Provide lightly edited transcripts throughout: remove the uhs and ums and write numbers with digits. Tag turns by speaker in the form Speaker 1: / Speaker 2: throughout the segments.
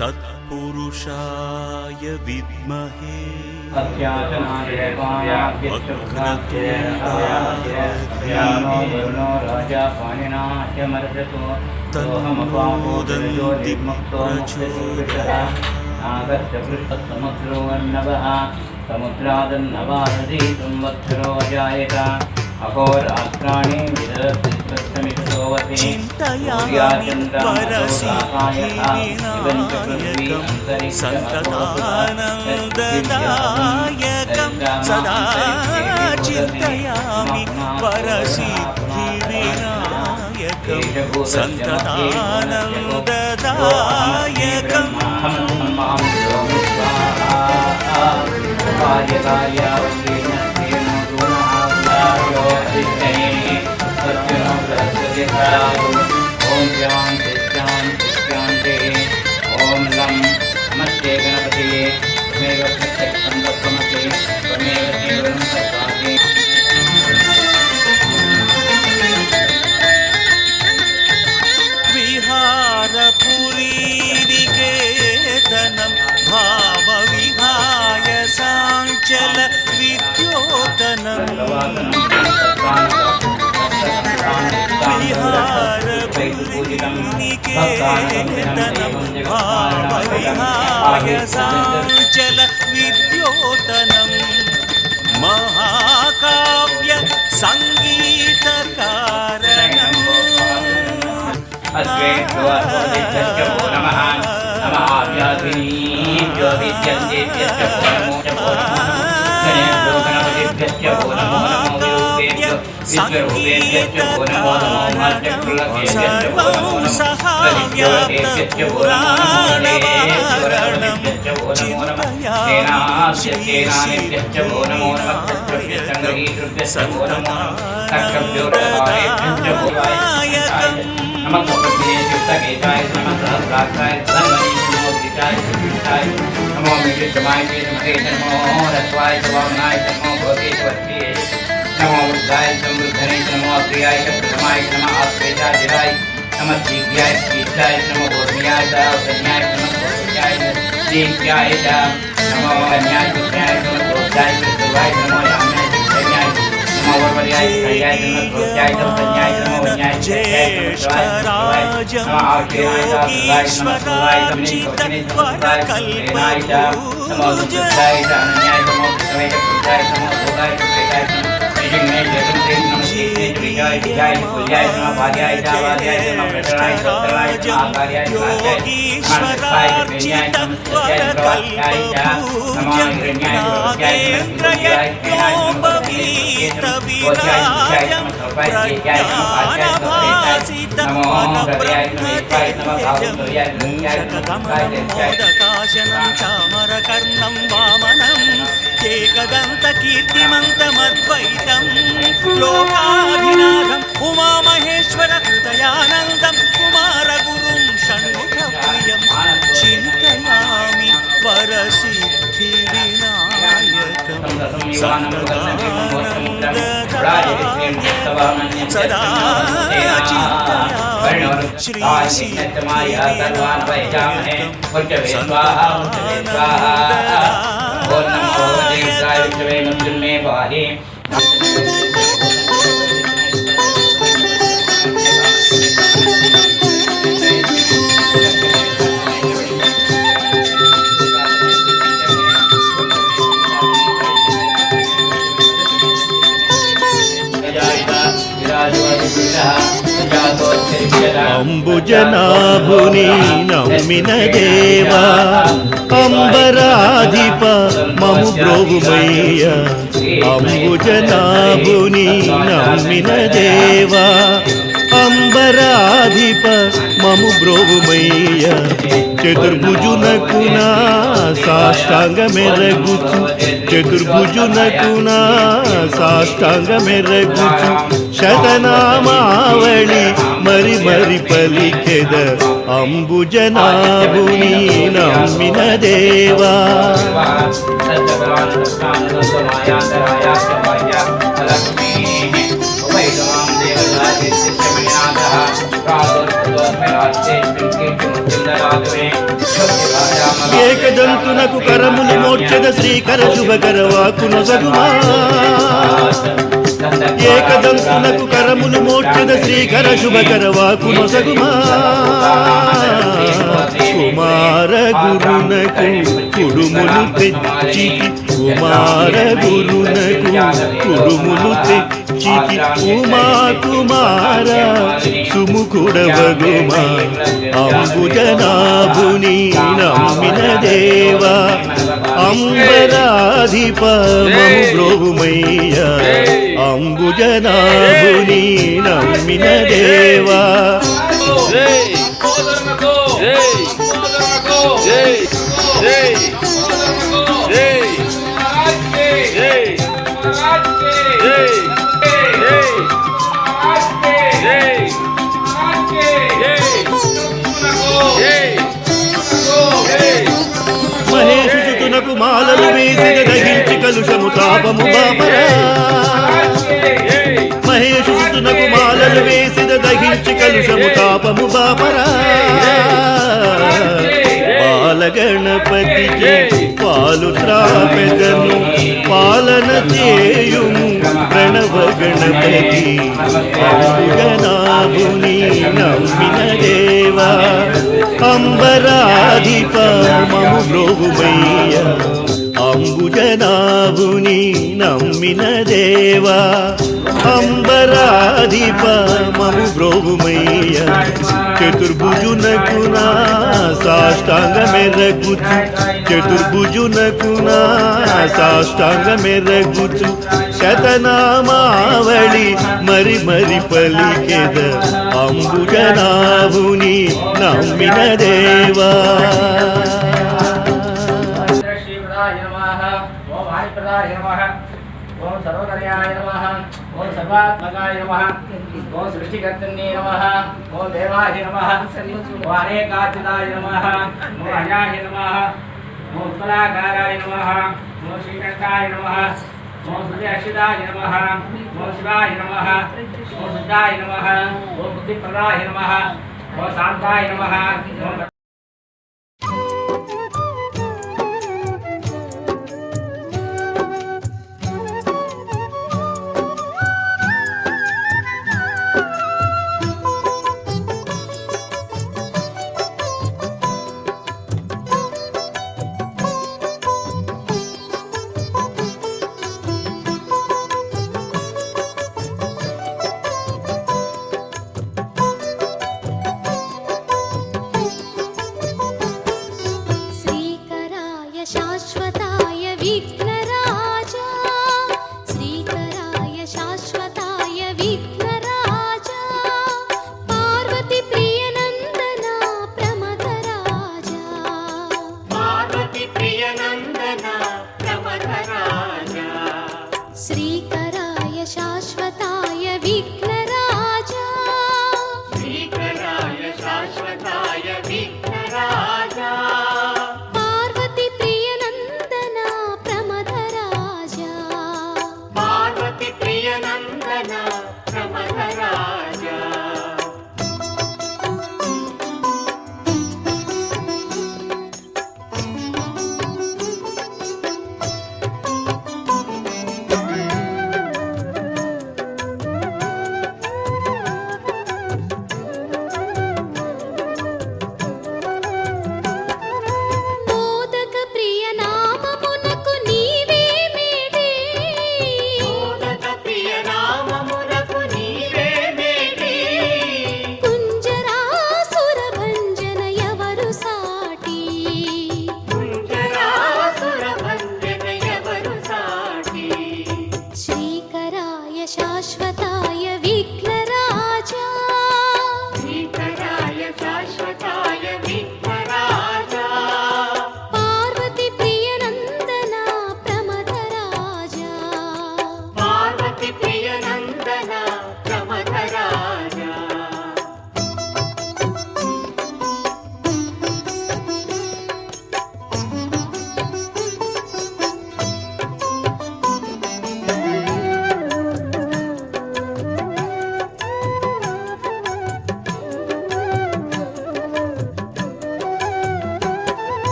Speaker 1: तत्पुरुषाय विद्महे
Speaker 2: समुद्रादन्नवादि संवत्सरो जायत अहोरात्राणि विदधत्समितोवति
Speaker 1: चिन्तयामि परसिद्धिविनायकं सन्ततानन्ददायकं सदा चिन्तयामि परसिद्धिविनायकं सन्ततानन्ददायकम्
Speaker 2: ओम शांति शांति शांति ओम लं नमस्ते गणपतये त्वमेव प्रत्यक्षं तत्त्वमसि त्वमेव जीवनं तत्त्वासि
Speaker 1: विहारपुरीनिकेतनं भावविहाय साञ्चल विद्योतनम् विहारपुरीनिकेतनं भावविहाय साञ्चल विद्योतनं महाकाव्य संगीतकारणम् सर्वं सहाव्याप्तपुराणवारणं चिन्तयामि
Speaker 2: नमो विष्णुमाय नमो रस्वाय वामनाय नमो भोगेश्वरी नमो वृद्धाय समृद्धने नमो प्रियाय प्रथमाय नमः आत्मेजाय नमः दिव्याय शीतलाय नमो भूमियाय सन्याय नमः भूमियाय दिव्याय नमो कन्याय पुत्राय नमः भोजाय सर्वाय नमो याम्याय कन्याय नमो वरवर्याय कन्याय नमः भोजाय कन्याय नमो वन्याय
Speaker 1: ज्येष्ठराजं योगीश्वराय चित्तवरकल्पपूजनाय
Speaker 2: नमो बुद्धाय अनन्याय नमो कृष्णाय पुत्राय नमो भोगाय प्रेताय नमः विजय पूजाय नमः भार्याय वार्याय नमः प्रसन्नाय सत्तराय आकार्याय भार्याय नमः चित्तवरकल्पपूजनाय नमः हिरण्याय नागेन्द्रयाय
Speaker 1: नागेन्द्रयज्ञोपवीतविराजं प्रज्ञानभासितमनप्रत्ययं चामरकर्णं वामनं एकदन्तकीर्तिमन्तमद्वैतं लोकाधिनाथम् उमामहेश्वर हृदयानन्दं कुमारगुरुं षण्मुखप्रियं चिन्तयामि वरसिद्धिविनायकं सन्ततानन्ददायकं सदा चिन्तयामि
Speaker 3: అంబుజనాభుని నమ్మిన దేవా అంబరాధిప మము బ్రోవుమయ్య అంబుజనాభుని నమ్మిన దేవా అంబరాధిప మము బ్రోవుమయ్య చతుర్భుజునకునా సాష్టాంగమెరగుచు చతుర్భుజునకునా సాష్టాంగమెరగుచు శతనామావళి మరి మరి పలికెద అంబుజనాభుని నమ్మిన దేవా
Speaker 2: प्रातः
Speaker 3: ఏకదంతునకు కరములు మోక్షద శ్రీకర శుభకర వాకును సగుమా ఏకదంతునకు కరములు మోక్షద శ్రీకర శుభకర వాకును సగుమా కుమార గురునకు కుడుములు తెచ్చి కుమార గురునకు కుడుములు తెచ్చి ఉమా కుమార సుముఖుడవగుమా అంబుజనాభుని నమ్మిన దేవా అంబరాధిప మము బ్రోవుమయ్య అంబుజనాభుని నమ్మిన దేవా మహేషుతునకు మాలలు వేసి దహించి కలుషము తాపము బాపరా మహేషుతునకు మాలలు వేసి దహించి కలుషము తాపము బాపరా బాలగణపతికి పాలు త్రాపెదను పాలన చేయుము ప్రణవ గణపతి అంబుజనాభుని నమ్మిన దేవా అంబరాధిప మము బ్రోవుమయ్య అంబుజనాభుని నమ్మిన దేవా అంబరాధిప మము బ్రోవుమయ్య చతుర్భుజునకు నా సాష్టాంగమెరగుచు చతుర్భుజునకు నా సాష్టాంగమెరగుచు శతనామావళి మరి మరి పలికెద అంబుజనాభుని నమ్మిన దేవా
Speaker 2: ఓం సర్వకర్యాయ నమః ఓం సర్వాత్మకాయ నమః ఓం సృష్టికర్తన్యే నమః ఓం దేవాయ నమః ఓం అనేకాచిదాయ నమః ఓం అజాయ నమః ఓం ఉత్పలాకారాయ నమః ఓం శ్రీకంఠాయ నమః ఓం సూర్యాక్షిదాయ నమః ఓం శివాయ నమః ఓం శుద్ధాయ నమః ఓం బుద్ధిప్రదాయ నమః ఓం శాంతాయ నమః ఓం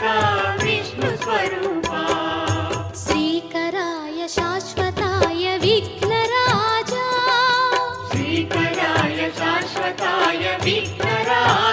Speaker 4: नमः